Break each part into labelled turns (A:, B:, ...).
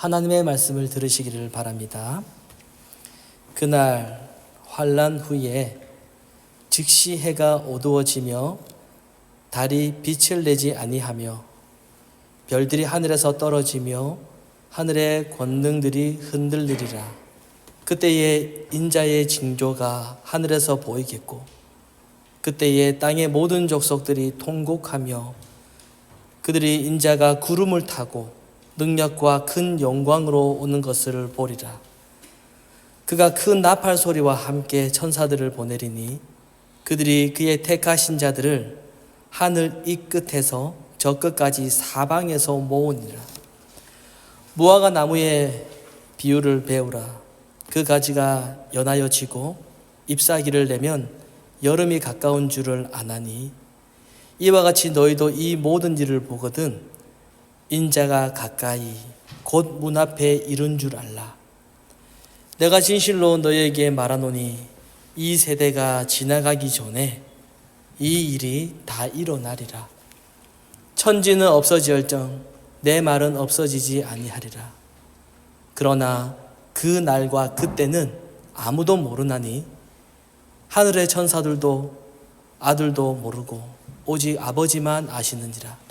A: 하나님의 말씀을 들으시기를 바랍니다. 그날 환난 후에 즉시 해가 어두워지며 달이 빛을 내지 아니하며 별들이 하늘에서 떨어지며 하늘의 권능들이 흔들리리라. 그때에 인자의 징조가 하늘에서 보이겠고 그때에 땅의 모든 족속들이 통곡하며 그들이 인자가 구름을 타고 능력과 큰 영광으로 오는 것을 보리라. 그가 큰 나팔 소리와 함께 천사들을 보내리니 그들이 그의 택하신 자들을 하늘 이 끝에서 저 끝까지 사방에서 모으니라. 무화과 나무의 비유를 배우라. 그 가지가 연하여 지고 잎사귀를 내면 여름이 가까운 줄을 아나니 이와 같이 너희도 이 모든 일을 보거든 인자가 가까이 곧 문 앞에 이른 줄 알라. 내가 진실로 너희에게 말하노니 이 세대가 지나가기 전에 이 일이 다 일어나리라. 천지는 없어질정 내 말은 없어지지 아니하리라. 그러나 그 날과 그때는 아무도 모르나니 하늘의 천사들도 아들도 모르고 오직 아버지만 아시느니라.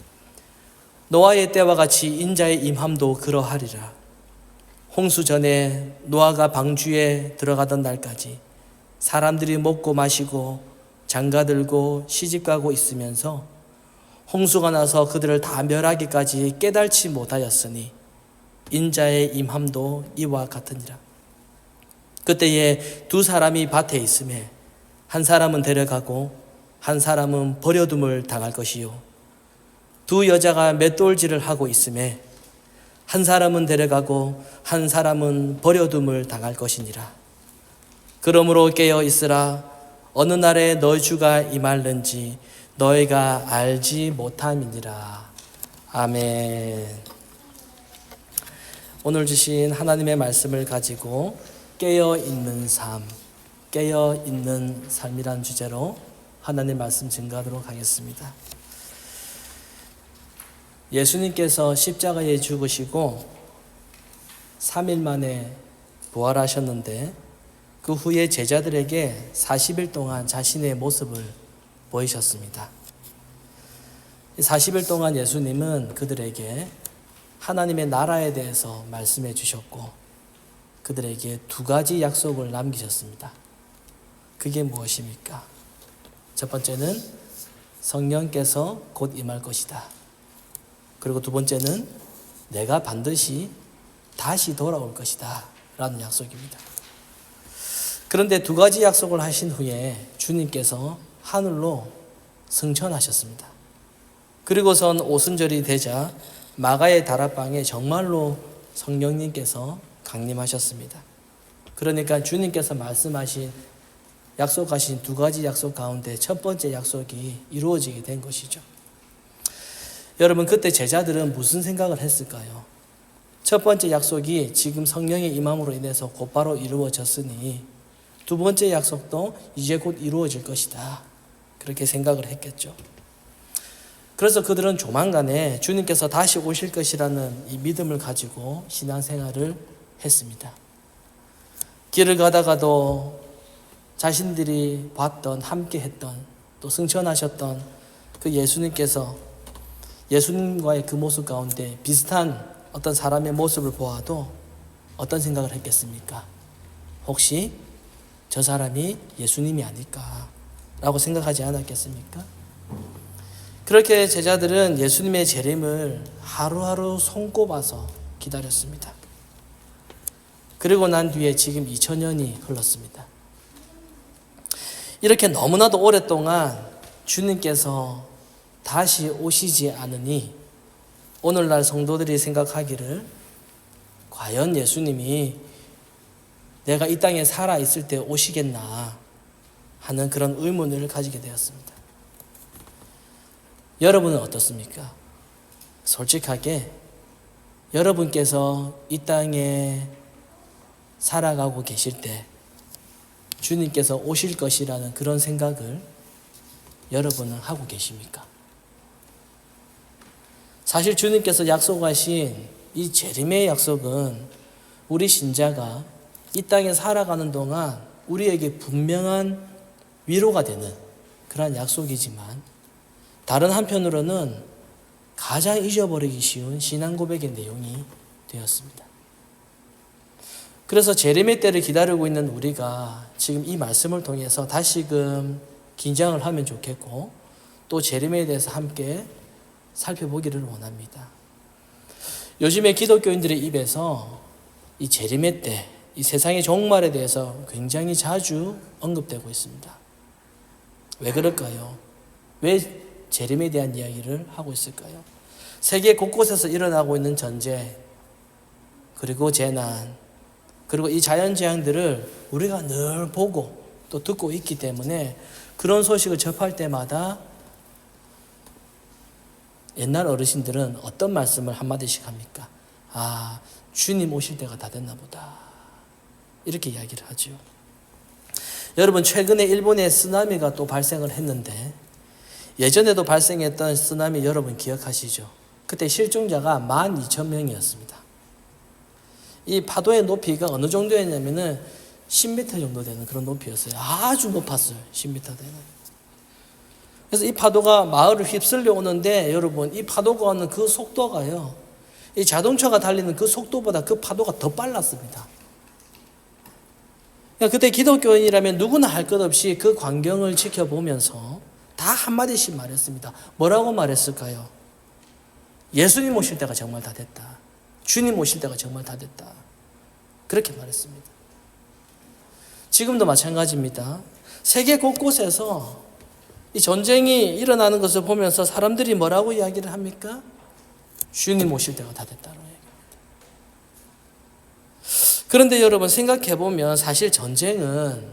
A: 노아의 때와 같이 인자의 임함도 그러하리라. 홍수 전에 노아가 방주에 들어가던 날까지 사람들이 먹고 마시고 장가들고 시집가고 있으면서 홍수가 나서 그들을 다 멸하기까지 깨달지 못하였으니 인자의 임함도 이와 같으니라. 그때에 두 사람이 밭에 있음에 한 사람은 데려가고 한 사람은 버려둠을 당할 것이요 두 여자가 맷돌질을 하고 있음에 한 사람은 데려가고 한 사람은 버려둠을 당할 것이니라. 그러므로 깨어 있으라. 어느 날에 너희 주가 임할는지 너희가 알지 못함이니라. 아멘. 오늘 주신 하나님의 말씀을 가지고 깨어있는 삶, 깨어있는 삶이란 주제로 하나님 말씀 증거하도록 하겠습니다. 예수님께서 십자가에 죽으시고 3일 만에 부활하셨는데 그 후에 제자들에게 40일 동안 자신의 모습을 보이셨습니다. 40일 동안 예수님은 그들에게 하나님의 나라에 대해서 말씀해 주셨고 그들에게 두 가지 약속을 남기셨습니다. 그게 무엇입니까? 첫 번째는 성령께서 곧 임할 것이다. 그리고 두 번째는 내가 반드시 다시 돌아올 것이다 라는 약속입니다. 그런데 두 가지 약속을 하신 후에 주님께서 하늘로 승천하셨습니다. 그리고선 오순절이 되자 마가의 다락방에 정말로 성령님께서 강림하셨습니다. 그러니까 주님께서 말씀하신 약속하신 두 가지 약속 가운데 첫 번째 약속이 이루어지게 된 것이죠. 여러분, 그때 제자들은 무슨 생각을 했을까요? 첫 번째 약속이 지금 성령의 임함으로 인해서 곧바로 이루어졌으니 두 번째 약속도 이제 곧 이루어질 것이다. 그렇게 생각을 했겠죠. 그래서 그들은 조만간에 주님께서 다시 오실 것이라는 이 믿음을 가지고 신앙생활을 했습니다. 길을 가다가도 자신들이 봤던, 함께 했던, 또 승천하셨던 그 예수님께서 예수님과의 그 모습 가운데 비슷한 어떤 사람의 모습을 보아도 어떤 생각을 했겠습니까? 혹시 저 사람이 예수님이 아닐까 라고 생각하지 않았겠습니까? 그렇게 제자들은 예수님의 재림을 하루하루 손꼽아서 기다렸습니다. 그리고 난 뒤에 지금 2000년이 흘렀습니다. 이렇게 너무나도 오랫동안 주님께서 다시 오시지 않으니 오늘날 성도들이 생각하기를 과연 예수님이 내가 이 땅에 살아있을 때 오시겠나 하는 그런 의문을 가지게 되었습니다. 여러분은 어떻습니까? 솔직하게 여러분께서 이 땅에 살아가고 계실 때 주님께서 오실 것이라는 그런 생각을 여러분은 하고 계십니까? 사실 주님께서 약속하신 이 재림의 약속은 우리 신자가 이 땅에 살아가는 동안 우리에게 분명한 위로가 되는 그러한 약속이지만, 다른 한편으로는 가장 잊어버리기 쉬운 신앙 고백의 내용이 되었습니다. 그래서 재림의 때를 기다리고 있는 우리가 지금 이 말씀을 통해서 다시금 긴장을 하면 좋겠고, 또 재림에 대해서 함께 살펴보기를 원합니다. 요즘에 기독교인들의 입에서 이 재림의 때, 이 세상의 종말에 대해서 굉장히 자주 언급되고 있습니다. 왜 그럴까요? 왜 재림에 대한 이야기를 하고 있을까요? 세계 곳곳에서 일어나고 있는 전쟁, 그리고 재난, 그리고 이 자연재앙들을 우리가 늘 보고 또 듣고 있기 때문에 그런 소식을 접할 때마다 옛날 어르신들은 어떤 말씀을 한마디씩 합니까? 아, 주님 오실 때가 다 됐나 보다, 이렇게 이야기를 하죠. 여러분, 최근에 일본에 쓰나미가 또 발생을 했는데, 예전에도 발생했던 쓰나미 여러분 기억하시죠? 그때 실종자가 12,000명이었습니다. 이 파도의 높이가 어느 정도였냐면은 10m 정도 되는 그런 높이였어요. 아주 높았어요. 10m 되는. 그래서 이 파도가 마을을 휩쓸려 오는데, 여러분, 이 파도가 오는 그 속도가요, 이 자동차가 달리는 그 속도보다 그 파도가 더 빨랐습니다. 그러니까 그때 기독교인이라면 누구나 할 것 없이 그 광경을 지켜보면서 다 한마디씩 말했습니다. 뭐라고 말했을까요? 예수님 오실 때가 정말 다 됐다. 주님 오실 때가 정말 다 됐다. 그렇게 말했습니다. 지금도 마찬가지입니다. 세계 곳곳에서 이 전쟁이 일어나는 것을 보면서 사람들이 뭐라고 이야기를 합니까? 주님 오실 때가 다 됐다고 얘기합니다. 그런데 여러분, 생각해보면 사실 전쟁은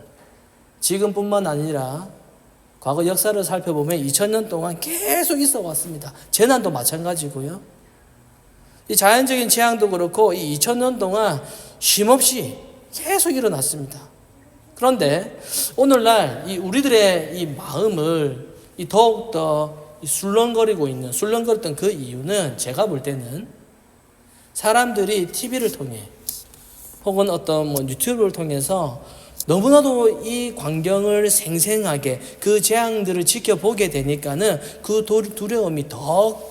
A: 지금뿐만 아니라 과거 역사를 살펴보면 2000년 동안 계속 있어 왔습니다. 재난도 마찬가지고요. 이 자연적인 재앙도 그렇고 이 2000년 동안 쉼없이 계속 일어났습니다. 그런데 오늘날 이 우리들의 이 마음을 더욱더 술렁거렸던 그 이유는, 제가 볼 때는 사람들이 TV를 통해 혹은 어떤 유튜브를 통해서 너무나도 이 광경을 생생하게 그 재앙들을 지켜보게 되니까는 그 두려움이 더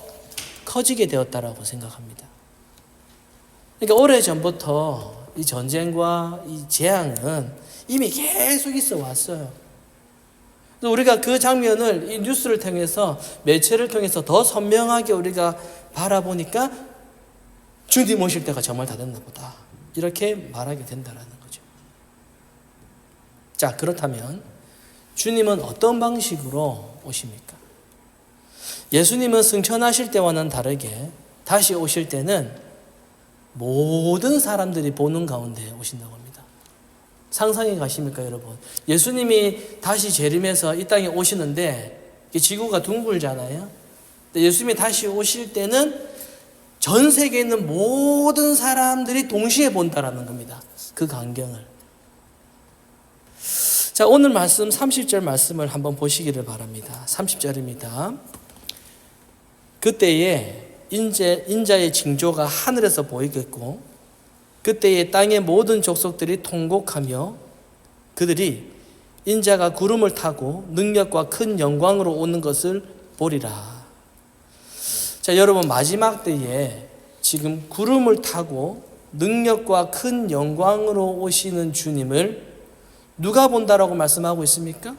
A: 커지게 되었다라고 생각합니다. 그러니까 오래전부터 이 전쟁과 이 재앙은 이미 계속 있어 왔어요. 우리가 그 장면을 이 뉴스를 통해서, 매체를 통해서 더 선명하게 우리가 바라보니까 주님 오실 때가 정말 다 됐나 보다, 이렇게 말하게 된다는 거죠. 자, 그렇다면 주님은 어떤 방식으로 오십니까? 예수님은 승천하실 때와는 다르게 다시 오실 때는 모든 사람들이 보는 가운데 오신다고 합니다. 상상해 가십니까, 여러분? 예수님이 다시 재림해서 이 땅에 오시는데, 이 지구가 둥글잖아요. 예수님이 다시 오실 때는 전 세계에 있는 모든 사람들이 동시에 본다라는 겁니다. 그 광경을. 자, 오늘 말씀 30절 말씀을 한번 보시기를 바랍니다. 30절입니다. 그때에 인자의 징조가 하늘에서 보이겠고, 그때에 땅의 모든 족속들이 통곡하며 그들이 인자가 구름을 타고 능력과 큰 영광으로 오는 것을 보리라. 자, 여러분, 마지막 때에 지금 구름을 타고 능력과 큰 영광으로 오시는 주님을 누가 본다라고 말씀하고 있습니까?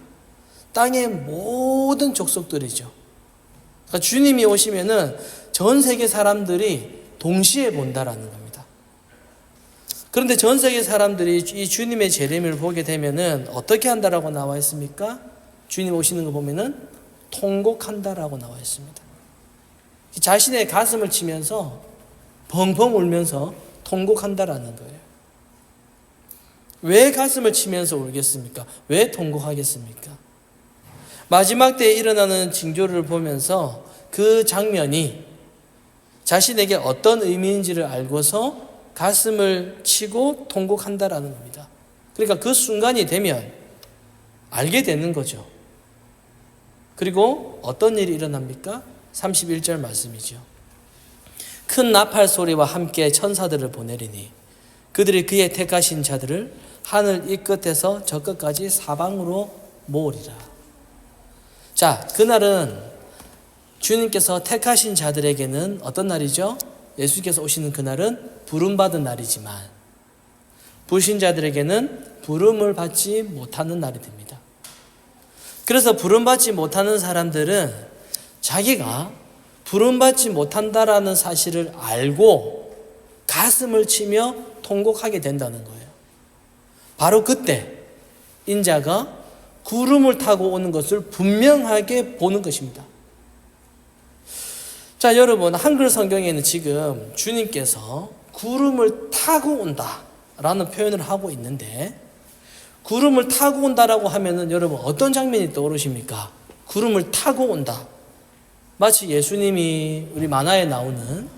A: 땅의 모든 족속들이죠. 그러니까 주님이 오시면은 전 세계 사람들이 동시에 본다라는 겁니다. 그런데 전 세계 사람들이 이 주님의 재림을 보게 되면은 어떻게 한다라고 나와 있습니까? 주님 오시는 거 보면은 통곡한다라고 나와 있습니다. 자신의 가슴을 치면서 펑펑 울면서 통곡한다라는 거예요. 왜 가슴을 치면서 울겠습니까? 왜 통곡하겠습니까? 마지막 때에 일어나는 징조를 보면서 그 장면이 자신에게 어떤 의미인지를 알고서 가슴을 치고 통곡한다라는 겁니다. 그러니까 그 순간이 되면 알게 되는 거죠. 그리고 어떤 일이 일어납니까? 31절 말씀이죠. 큰 나팔 소리와 함께 천사들을 보내리니 그들이 그의 택하신 자들을 하늘 이 끝에서 저 끝까지 사방으로 모으리라. 자, 그날은 주님께서 택하신 자들에게는 어떤 날이죠? 예수께서 오시는 그날은 부름받은 날이지만 불신자들에게는 부름을 받지 못하는 날이 됩니다. 그래서 부름받지 못하는 사람들은 자기가 부름받지 못한다라는 사실을 알고 가슴을 치며 통곡하게 된다는 거예요. 바로 그때 인자가 구름을 타고 오는 것을 분명하게 보는 것입니다. 자, 여러분, 한글 성경에는 지금 주님께서 구름을 타고 온다라는 표현을 하고 있는데, 구름을 타고 온다라고 하면은 여러분 어떤 장면이 떠오르십니까? 구름을 타고 온다. 마치 예수님이 우리 만화에 나오는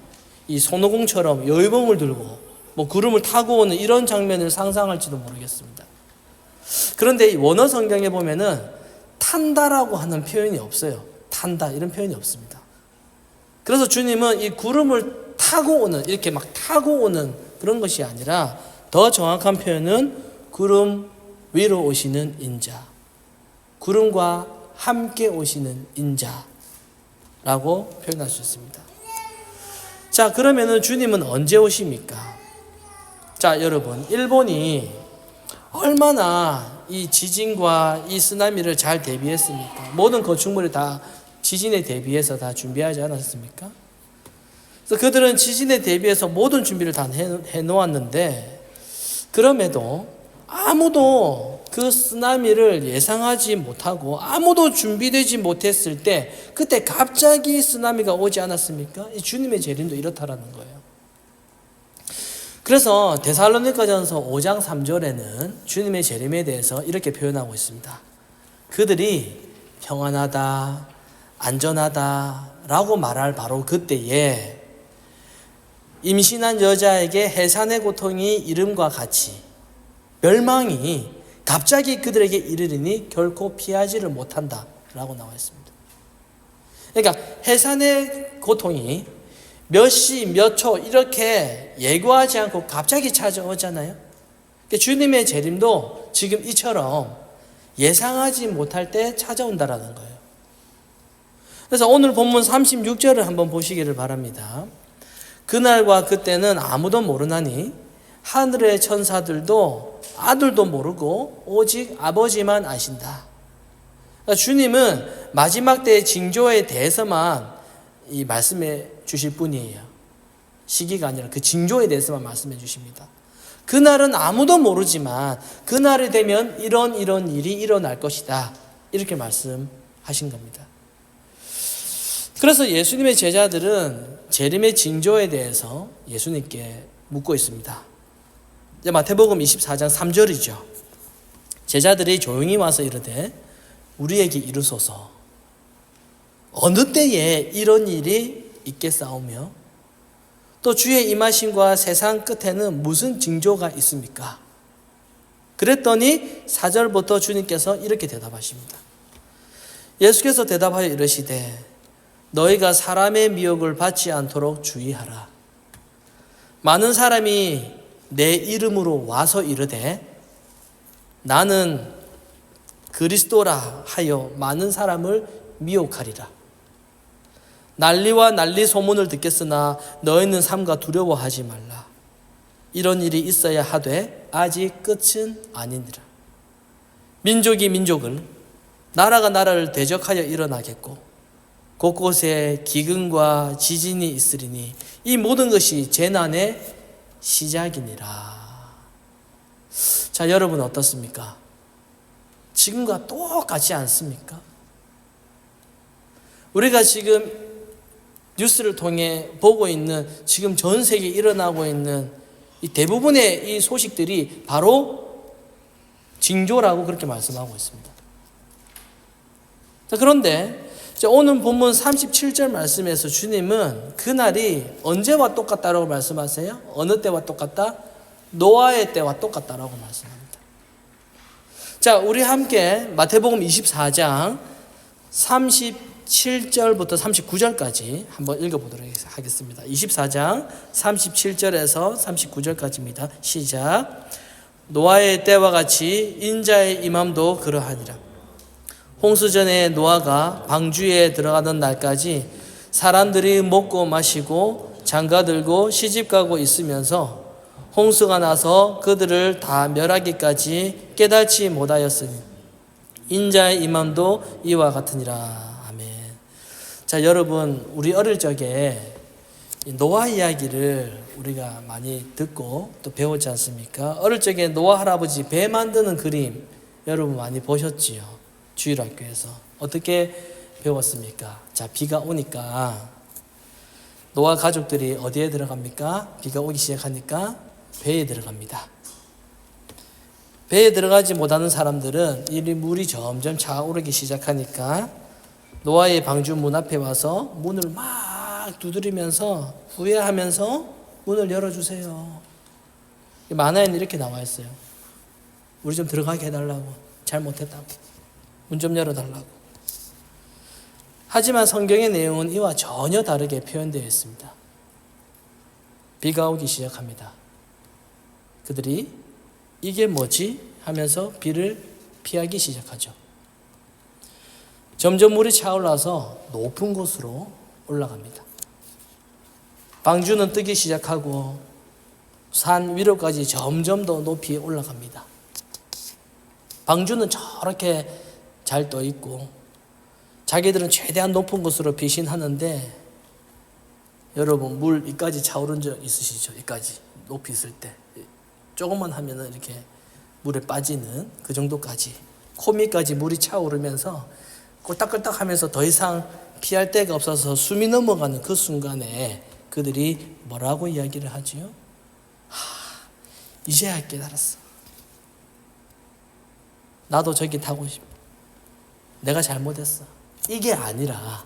A: 이 손오공처럼 여의봉을 들고 뭐 구름을 타고 오는 이런 장면을 상상할지도 모르겠습니다. 그런데 이 원어 성경에 보면은 탄다라고 하는 표현이 없어요. 탄다 이런 표현이 없습니다. 그래서 주님은 이 구름을 타고 오는, 이렇게 막 타고 오는 그런 것이 아니라 더 정확한 표현은 구름 위로 오시는 인자, 구름과 함께 오시는 인자라고 표현할 수 있습니다. 자, 그러면은 주님은 언제 오십니까? 자, 여러분, 일본이 얼마나 이 지진과 이 쓰나미를 잘 대비했습니까? 모든 건축물이 다 지진에 대비해서 다 준비하지 않았습니까? 그래서 그들은 지진에 대비해서 모든 준비를 다 해놓았는데, 그럼에도 아무도 그 쓰나미를 예상하지 못하고 아무도 준비되지 못했을 때 그때 갑자기 쓰나미가 오지 않았습니까? 이 주님의 재림도 이렇다라는 거예요. 그래서 데살로니가전서 5장 3절에는 주님의 재림에 대해서 이렇게 표현하고 있습니다. 그들이 평안하다, 안전하다라고 말할 바로 그때에 임신한 여자에게 해산의 고통이 이름과 같이 멸망이 갑자기 그들에게 이르리니 결코 피하지를 못한다라고 나와 있습니다. 그러니까 해산의 고통이 몇 시, 몇 초 이렇게 예고하지 않고 갑자기 찾아오잖아요. 그러니까 주님의 재림도 지금 이처럼 예상하지 못할 때 찾아온다라는 거예요. 그래서 오늘 본문 36절을 한번 보시기를 바랍니다. 그날과 그때는 아무도 모르나니 하늘의 천사들도 아들도 모르고 오직 아버지만 아신다. 그러니까 주님은 마지막 때의 징조에 대해서만 이 말씀해 주실 분이에요. 시기가 아니라 그 징조에 대해서만 말씀해 주십니다. 그날은 아무도 모르지만 그날이 되면 이런 일이 일어날 것이다. 이렇게 말씀하신 겁니다. 그래서 예수님의 제자들은 재림의 징조에 대해서 예수님께 묻고 있습니다. 마태복음 24장 3절이죠. 제자들이 조용히 와서 이르되 우리에게 이르소서 어느 때에 이런 일이 있겠사오며 또 주의 임하심과 세상 끝에는 무슨 징조가 있습니까? 그랬더니 4절부터 주님께서 이렇게 대답하십니다. 예수께서 대답하여 이르시되 너희가 사람의 미혹을 받지 않도록 주의하라. 많은 사람이 내 이름으로 와서 이르되 나는 그리스도라 하여 많은 사람을 미혹하리라. 난리와 난리 소문을 듣겠으나 너희는 삼가 두려워하지 말라. 이런 일이 있어야 하되 아직 끝은 아니니라. 민족이 민족을, 나라가 나라를 대적하여 일어나겠고 곳곳에 기근과 지진이 있으리니 이 모든 것이 재난의 시작이니라. 자, 여러분 어떻습니까? 지금과 똑같지 않습니까? 우리가 지금 뉴스를 통해 보고 있는 지금 전 세계에 일어나고 있는 이 대부분의 이 소식들이 바로 징조라고 그렇게 말씀하고 있습니다. 자, 그런데 오늘 본문 37절 말씀에서 주님은 그날이 언제와 똑같다라고 말씀하세요? 어느 때와 똑같다? 노아의 때와 똑같다라고 말씀합니다. 자, 우리 함께 마태복음 24장 37 37절부터 39절까지 한번 읽어보도록 하겠습니다. 24장 37절에서 39절까지입니다. 시작. 노아의 때와 같이 인자의 임함도 그러하니라. 홍수전에 노아가 방주에 들어가던 날까지 사람들이 먹고 마시고 장가들고 시집가고 있으면서 홍수가 나서 그들을 다 멸하기까지 깨닫지 못하였으니 인자의 임함도 이와 같으니라. 아멘. 자, 여러분, 우리 어릴 적에 노아 이야기를 우리가 많이 듣고 또 배웠지 않습니까? 어릴 적에 노아 할아버지 배 만드는 그림 여러분 많이 보셨지요? 주일학교에서 어떻게 배웠습니까? 자, 비가 오니까 노아 가족들이 어디에 들어갑니까? 비가 오기 시작하니까 배에 들어갑니다. 배에 들어가지 못하는 사람들은 이 물이 점점 차오르기 시작하니까 노아의 방주 문 앞에 와서 문을 막 두드리면서 후회하면서 문을 열어주세요. 만화에는 이렇게 나와 있어요. 우리 좀 들어가게 해달라고. 잘못했다고. 문 좀 열어달라고. 하지만 성경의 내용은 이와 전혀 다르게 표현되어 있습니다. 비가 오기 시작합니다. 그들이 이게 뭐지? 하면서 비를 피하기 시작하죠. 점점 물이 차올라서 높은 곳으로 올라갑니다. 방주는 뜨기 시작하고 산 위로까지 점점 더 높이 올라갑니다. 방주는 저렇게 잘 떠 있고 자기들은 최대한 높은 곳으로 피신하는데 여러분 물 이까지 차오른 적 있으시죠? 이까지 높이 있을 때 조금만 하면은 이렇게 물에 빠지는 그 정도까지 코미까지 물이 차오르면서 꼴딱꼴딱 하면서 더 이상 피할 데가 없어서 숨이 넘어가는 그 순간에 그들이 뭐라고 이야기를 하지요? 이제야 깨달았어. 나도 저기 타고 싶어. 내가 잘못했어. 이게 아니라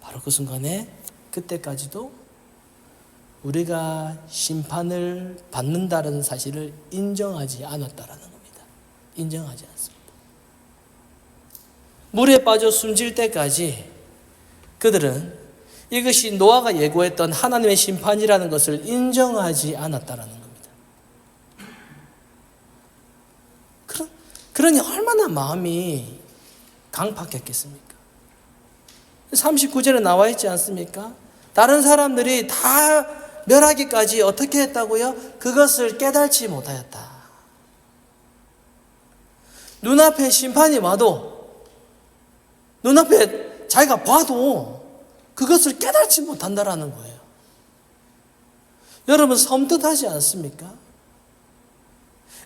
A: 바로 그 순간에 그때까지도 우리가 심판을 받는다는 사실을 인정하지 않았다라는 겁니다. 인정하지 않습니다. 물에 빠져 숨질 때까지 그들은 이것이 노아가 예고했던 하나님의 심판이라는 것을 인정하지 않았다라는 겁니다. 그러니 얼마나 마음이 강팍했겠습니까? 39절에 나와 있지 않습니까? 다른 사람들이 다 멸하기까지 어떻게 했다고요? 그것을 깨달지 못하였다. 눈앞에 심판이 와도 눈앞에 자기가 봐도 그것을 깨달지 못한다라는 거예요. 여러분 섬뜩하지 않습니까?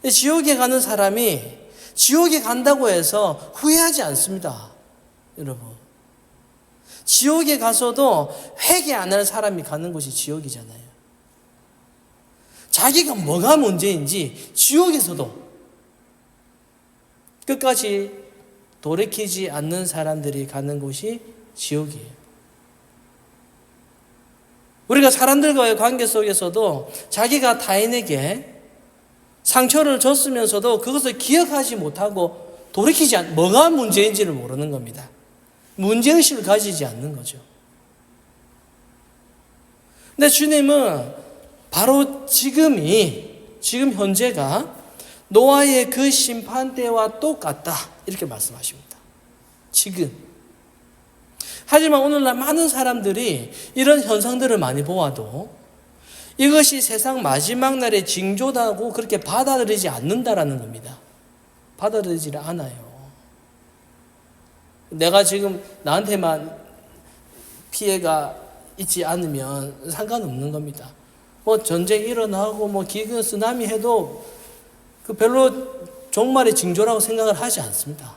A: 지옥에 가는 사람이 지옥에 간다고 해서 후회하지 않습니다. 여러분 지옥에 가서도 회개 안 할 사람이 가는 곳이 지옥이잖아요. 자기가 뭐가 문제인지 지옥에서도 끝까지 돌이키지 않는 사람들이 가는 곳이 지옥이에요. 우리가 사람들과의 관계 속에서도 자기가 타인에게 상처를 줬으면서도 그것을 기억하지 못하고 돌이키지 않는, 뭐가 문제인지를 모르는 겁니다. 문제의식을 가지지 않는 거죠. 근데 주님은 바로 지금 현재가 노아의 그 심판 때와 똑같다 이렇게 말씀하십니다. 지금. 하지만 오늘날 많은 사람들이 이런 현상들을 많이 보아도 이것이 세상 마지막 날의 징조다고 그렇게 받아들이지 않는다라는 겁니다. 받아들이지 않아요. 내가 지금 나한테만 피해가 있지 않으면 상관없는 겁니다. 뭐 전쟁이 일어나고 뭐 기근 쓰나미 해도 그 별로 종말의 징조라고 생각을 하지 않습니다.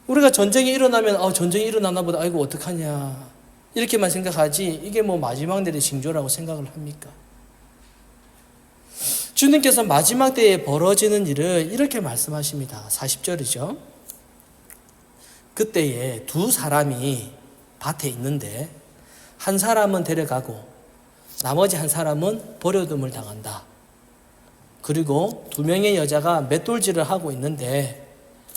A: 우리가 전쟁이 일어나면 전쟁이 일어나나 보다 아이고 어떡하냐 이렇게만 생각하지 이게 뭐 마지막 날의 징조라고 생각을 합니까? 주님께서 마지막 때에 벌어지는 일을 이렇게 말씀하십니다. 40절이죠. 그때에 두 사람이 밭에 있는데 한 사람은 데려가고 나머지 한 사람은 버려둠을 당한다. 그리고 두 명의 여자가 맷돌질을 하고 있는데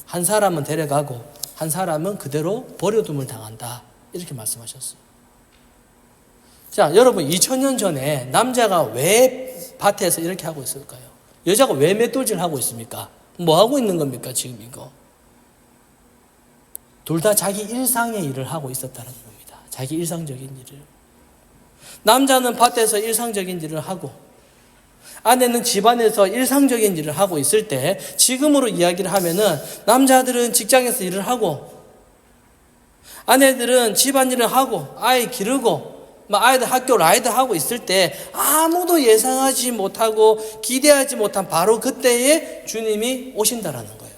A: 한 사람은 데려가고 한 사람은 그대로 버려둠을 당한다. 이렇게 말씀하셨어요. 자, 여러분 2000년 전에 남자가 왜 밭에서 이렇게 하고 있을까요? 여자가 왜 맷돌질 하고 있습니까? 뭐 하고 있는 겁니까 지금 이거? 둘 다 자기 일상의 일을 하고 있었다는 겁니다. 자기 일상적인 일을. 남자는 밭에서 일상적인 일을 하고 아내는 집안에서 일상적인 일을 하고 있을 때 지금으로 이야기를 하면은 남자들은 직장에서 일을 하고 아내들은 집안일을 하고 아이 기르고 아이들 학교 라이드 하고 있을 때 아무도 예상하지 못하고 기대하지 못한 바로 그때에 주님이 오신다라는 거예요.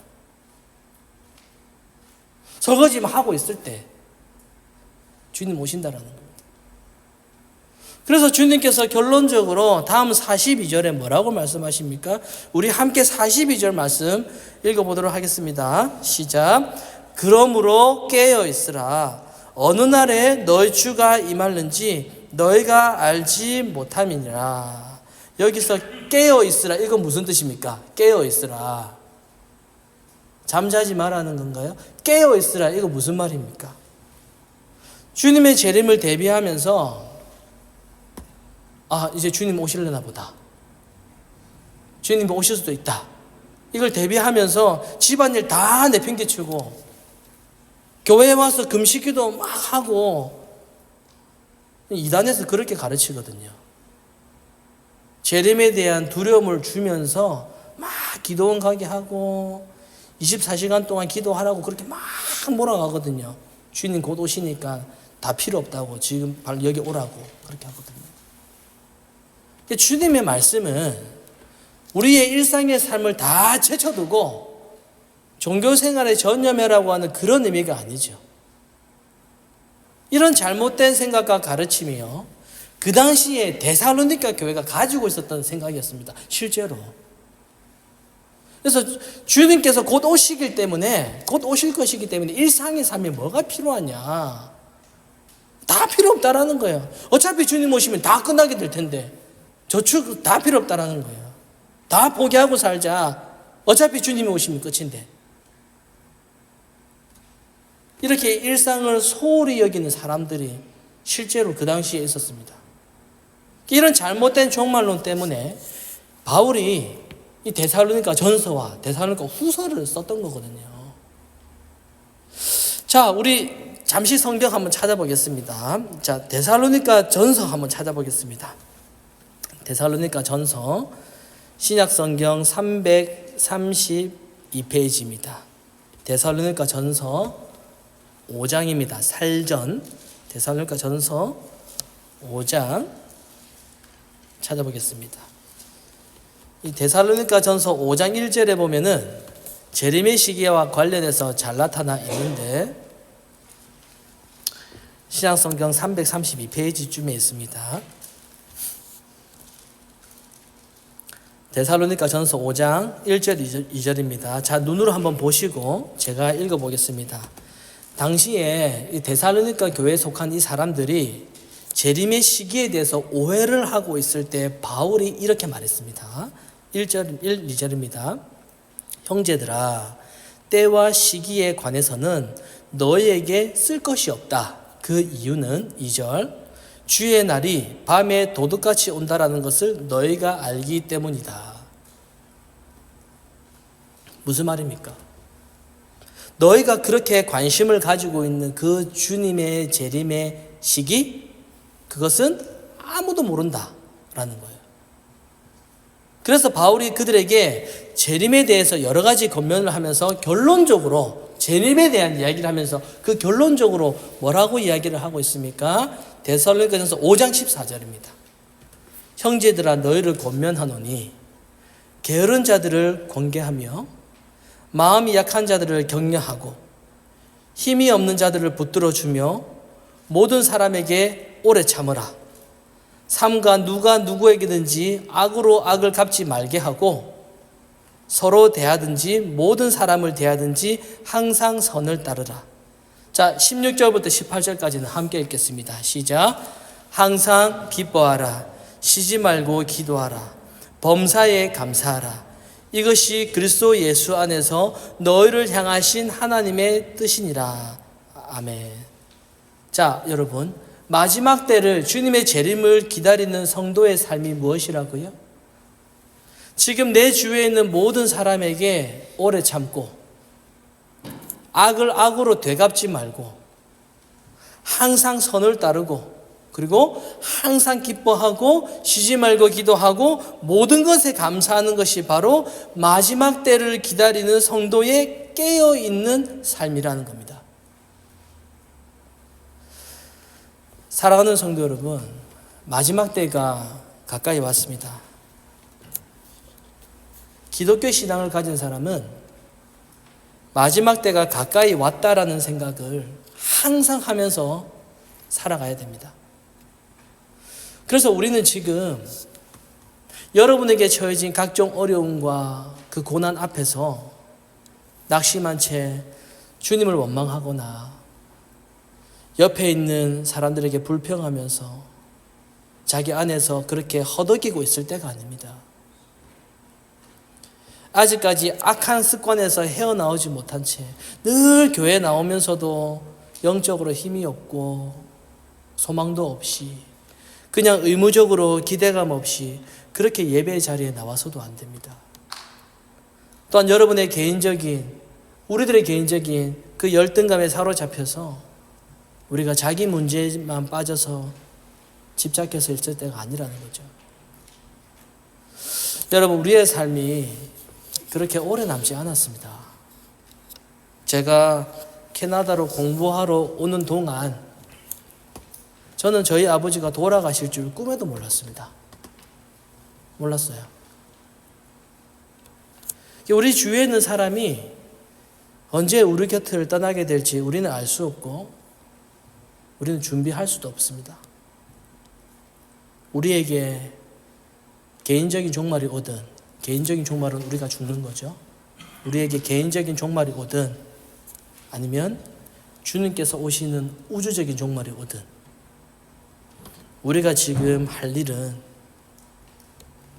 A: 설거지만 하고 있을 때 주님 오신다라는 겁니다. 그래서 주님께서 결론적으로 다음 42절에 뭐라고 말씀하십니까? 우리 함께 42절 말씀 읽어보도록 하겠습니다. 시작. 그러므로 깨어있으라. 어느 날에 너희 주가 임할는지 너희가 알지 못함이니라. 여기서 깨어있으라. 이건 무슨 뜻입니까? 깨어있으라. 잠자지 말라는 건가요? 깨어있으라. 이거 무슨 말입니까? 주님의 재림을 대비하면서 이제 주님 오실려나 보다. 주님 오실 수도 있다. 이걸 대비하면서 집안일 다 내팽개치고 교회에 와서 금식기도 막 하고 이단에서 그렇게 가르치거든요. 재림에 대한 두려움을 주면서 막 기도원 가게 하고 24시간 동안 기도하라고 그렇게 막 몰아가거든요. 주님 곧 오시니까 다 필요 없다고 지금 바로 여기 오라고 그렇게 하거든요. 주님의 말씀은 우리의 일상의 삶을 다 제쳐두고 종교생활에 전념해라고 하는 그런 의미가 아니죠. 이런 잘못된 생각과 가르침이요, 그 당시에 데살로니가 교회가 가지고 있었던 생각이었습니다. 실제로. 그래서 주님께서 곧 오시기 때문에, 곧 오실 것이기 때문에 일상의 삶에 뭐가 필요하냐, 다 필요 없다라는 거예요. 어차피 주님 오시면 다 끝나게 될 텐데 저축 다 필요 없다라는 거예요. 다 포기하고 살자. 어차피 주님이 오시면 끝인데. 이렇게 일상을 소홀히 여기는 사람들이 실제로 그 당시에 있었습니다. 이런 잘못된 종말론 때문에 바울이 이 데살로니가 전서와 데살로니가 후서를 썼던 거거든요. 자, 우리 잠시 성경 한번 찾아보겠습니다. 자, 데살로니가 전서 한번 찾아보겠습니다. 데살로니가 전서 신약 성경 332페이지입니다. 데살로니가 전서 5장입니다. 살전 데살로니가 전서 5장 찾아보겠습니다. 이 데살로니가 전서 5장 1절에 보면은 재림의 시기와 관련해서 잘 나타나 있는데 신약 성경 332페이지쯤에 있습니다. 데살로니가 전서 5장 1절 2절입니다. 자, 눈으로 한번 보시고 제가 읽어보겠습니다. 당시에 이 데살로니가 교회에 속한 이 사람들이 재림의 시기에 대해서 오해를 하고 있을 때 바울이 이렇게 말했습니다. 1절 2절입니다. 형제들아, 때와 시기에 관해서는 너희에게 쓸 것이 없다. 그 이유는 2절, 주의 날이 밤에 도둑같이 온다라는 것을 너희가 알기 때문이다. 무슨 말입니까? 너희가 그렇게 관심을 가지고 있는 그 주님의 재림의 시기, 그것은 아무도 모른다라는 거예요. 그래서 바울이 그들에게 재림에 대해서 여러 가지 권면을 하면서 결론적으로 재림에 대한 이야기를 하면서 그 결론적으로 뭐라고 이야기를 하고 있습니까? 데살로니가전서 5장 14절입니다. 형제들아, 너희를 권면하노니 게으른 자들을 권계하며 마음이 약한 자들을 격려하고 힘이 없는 자들을 붙들어주며 모든 사람에게 오래 참으라. 삼가 누가 누구에게든지 악으로 악을 갚지 말게 하고 서로 대하든지 모든 사람을 대하든지 항상 선을 따르라. 자, 16절부터 18절까지는 함께 읽겠습니다. 시작. 항상 기뻐하라. 쉬지 말고 기도하라. 범사에 감사하라. 이것이 그리스도 예수 안에서 너희를 향하신 하나님의 뜻이니라. 아멘. 자, 여러분, 마지막 때를 주님의 재림을 기다리는 성도의 삶이 무엇이라고요? 지금 내 주위에 있는 모든 사람에게 오래 참고 악을 악으로 되갚지 말고 항상 선을 따르고 그리고 항상 기뻐하고 쉬지 말고 기도하고 모든 것에 감사하는 것이 바로 마지막 때를 기다리는 성도의 깨어있는 삶이라는 겁니다. 사랑하는 성도 여러분, 마지막 때가 가까이 왔습니다. 기독교 신앙을 가진 사람은 마지막 때가 가까이 왔다라는 생각을 항상 하면서 살아가야 됩니다. 그래서 우리는 지금 여러분에게 처해진 각종 어려움과 그 고난 앞에서 낙심한 채 주님을 원망하거나 옆에 있는 사람들에게 불평하면서 자기 안에서 그렇게 허덕이고 있을 때가 아닙니다. 아직까지 악한 습관에서 헤어나오지 못한 채 늘 교회 나오면서도 영적으로 힘이 없고 소망도 없이 그냥 의무적으로 기대감 없이 그렇게 예배 자리에 나와서도 안 됩니다. 또한 여러분의 우리들의 개인적인 그 열등감에 사로잡혀서 우리가 자기 문제만 빠져서 집착해서 있을 때가 아니라는 거죠. 여러분, 우리의 삶이 그렇게 오래 남지 않았습니다. 제가 캐나다로 공부하러 오는 동안 저는 저희 아버지가 돌아가실 줄 꿈에도 몰랐습니다. 몰랐어요. 우리 주위에 있는 사람이 언제 우리 곁을 떠나게 될지 우리는 알 수 없고 우리는 준비할 수도 없습니다. 우리에게 개인적인 종말이 오든, 개인적인 종말은 우리가 죽는 거죠. 우리에게 개인적인 종말이 오든 아니면 주님께서 오시는 우주적인 종말이 오든 우리가 지금 할 일은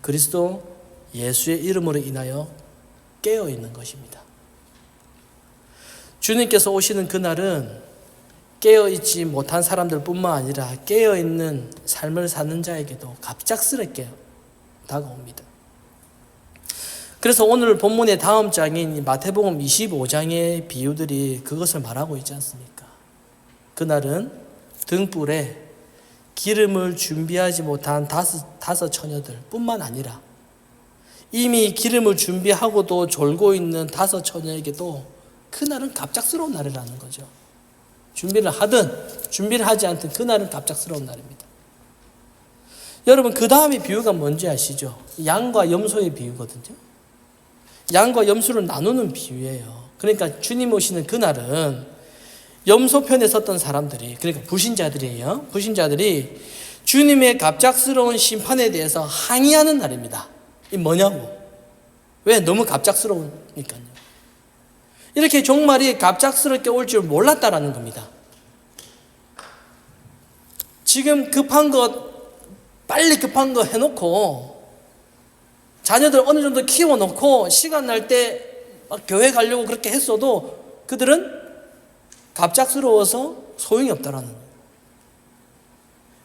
A: 그리스도 예수의 이름으로 인하여 깨어있는 것입니다. 주님께서 오시는 그날은 깨어있지 못한 사람들 뿐만 아니라 깨어있는 삶을 사는 자에게도 갑작스럽게 다가옵니다. 그래서 오늘 본문의 다음 장인 마태복음 25장의 비유들이 그것을 말하고 있지 않습니까? 그날은 등불에 기름을 준비하지 못한 다섯 처녀들 뿐만 아니라 이미 기름을 준비하고도 졸고 있는 다섯 처녀에게도 그날은 갑작스러운 날이라는 거죠. 준비를 하든 준비를 하지 않든 그날은 갑작스러운 날입니다. 여러분, 그 다음에 비유가 뭔지 아시죠? 양과 염소의 비유거든요. 양과 염소를 나누는 비유예요. 그러니까 주님 오시는 그날은 염소편에 섰던 사람들이, 그러니까 불신자들이에요. 불신자들이 주님의 갑작스러운 심판에 대해서 항의하는 날입니다. 이 뭐냐고? 왜? 너무 갑작스러우니까요. 이렇게 종말이 갑작스럽게 올 줄 몰랐다라는 겁니다. 지금 빨리 급한 거 해놓고 자녀들 어느 정도 키워놓고 시간 날 때 막 교회 가려고 그렇게 했어도 그들은 갑작스러워서 소용이 없다라는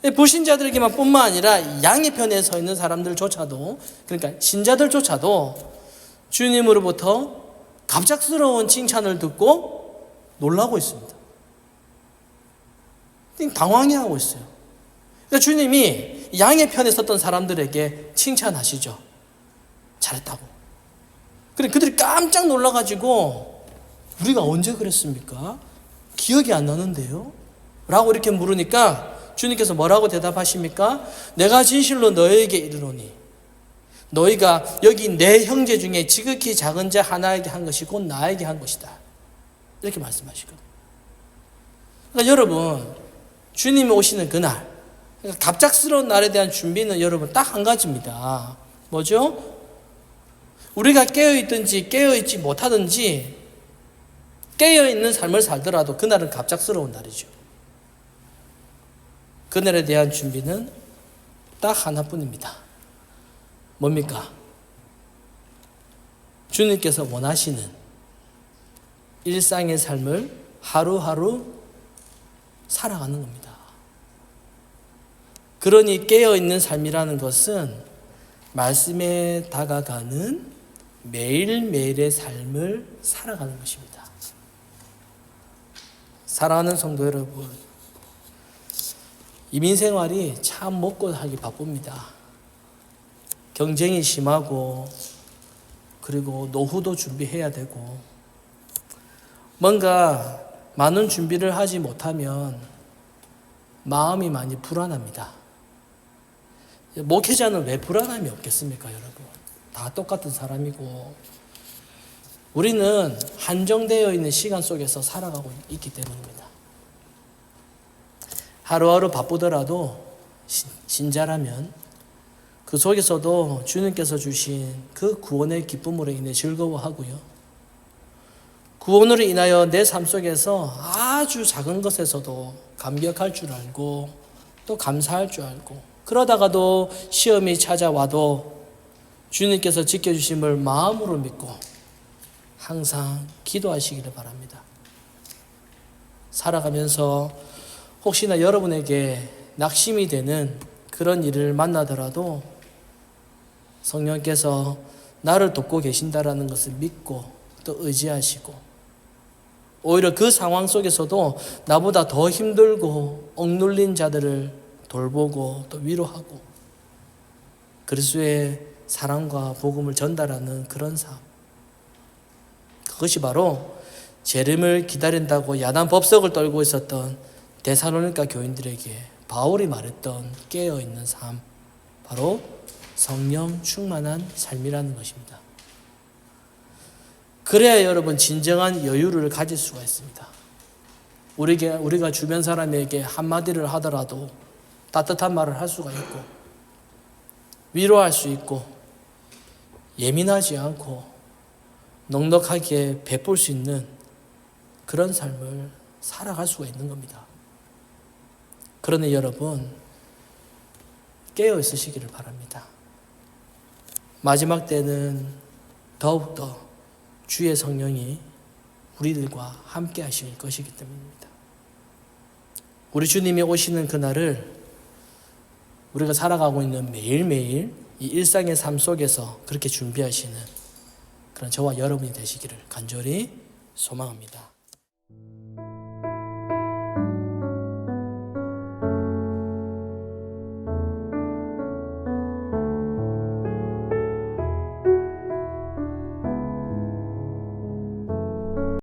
A: 거예요. 불신자들에게만 뿐만 아니라 양의 편에 서 있는 사람들조차도, 그러니까 신자들조차도 주님으로부터 갑작스러운 칭찬을 듣고 놀라고 있습니다. 당황해하고 있어요. 그러니까 주님이 양의 편에 섰던 사람들에게 칭찬하시죠. 잘했다고. 그래, 그들이 깜짝 놀라가지고 우리가 언제 그랬습니까? 기억이 안 나는데요? 라고 이렇게 물으니까 주님께서 뭐라고 대답하십니까? 내가 진실로 너희에게 이르노니 너희가 여기 내 형제 중에 지극히 작은 자 하나에게 한 것이 곧 나에게 한 것이다. 이렇게 말씀하시거든요. 그러니까 여러분, 주님이 오시는 그날, 그러니까 갑작스러운 날에 대한 준비는 여러분 딱 한 가지입니다. 뭐죠? 우리가 깨어있든지 깨어있지 못하든지 깨어있는 삶을 살더라도 그날은 갑작스러운 날이죠. 그날에 대한 준비는 딱 하나뿐입니다. 뭡니까? 주님께서 원하시는 일상의 삶을 하루하루 살아가는 겁니다. 그러니 깨어있는 삶이라는 것은 말씀에 다가가는 매일매일의 삶을 살아가는 것입니다. 사랑하는 성도 여러분, 이민생활이 참 먹고 살기 바쁩니다. 경쟁이 심하고 그리고 노후도 준비해야 되고 뭔가 많은 준비를 하지 못하면 마음이 많이 불안합니다. 목회자는 왜 불안함이 없겠습니까, 여러분? 다 똑같은 사람이고 우리는 한정되어 있는 시간 속에서 살아가고 있기 때문입니다. 하루하루 바쁘더라도 신자라면 그 속에서도 주님께서 주신 그 구원의 기쁨으로 인해 즐거워하고요. 구원으로 인하여 내 삶 속에서 아주 작은 것에서도 감격할 줄 알고 또 감사할 줄 알고 그러다가도 시험이 찾아와도 주님께서 지켜주심을 마음으로 믿고 항상 기도하시기를 바랍니다. 살아가면서 혹시나 여러분에게 낙심이 되는 그런 일을 만나더라도 성령께서 나를 돕고 계신다라는 것을 믿고 또 의지하시고 오히려 그 상황 속에서도 나보다 더 힘들고 억눌린 자들을 돌보고 또 위로하고 그리스도의 사랑과 복음을 전달하는 그런 삶, 그것이 바로 재림을 기다린다고 야단 법석을 떨고 있었던 데살로니가 교인들에게 바울이 말했던 깨어있는 삶, 바로 성령 충만한 삶이라는 것입니다. 그래야 여러분 진정한 여유를 가질 수가 있습니다. 우리가 주변 사람에게 한마디를 하더라도 따뜻한 말을 할 수가 있고 위로할 수 있고 예민하지 않고 넉넉하게 베풀 수 있는 그런 삶을 살아갈 수가 있는 겁니다. 그러니 여러분 깨어 있으시기를 바랍니다. 마지막 때는 더욱더 주의 성령이 우리들과 함께 하실 것이기 때문입니다. 우리 주님이 오시는 그날을 우리가 살아가고 있는 매일매일 이 일상의 삶 속에서 그렇게 준비하시는 그런 저와 여러분이 되시기를 간절히 소망합니다.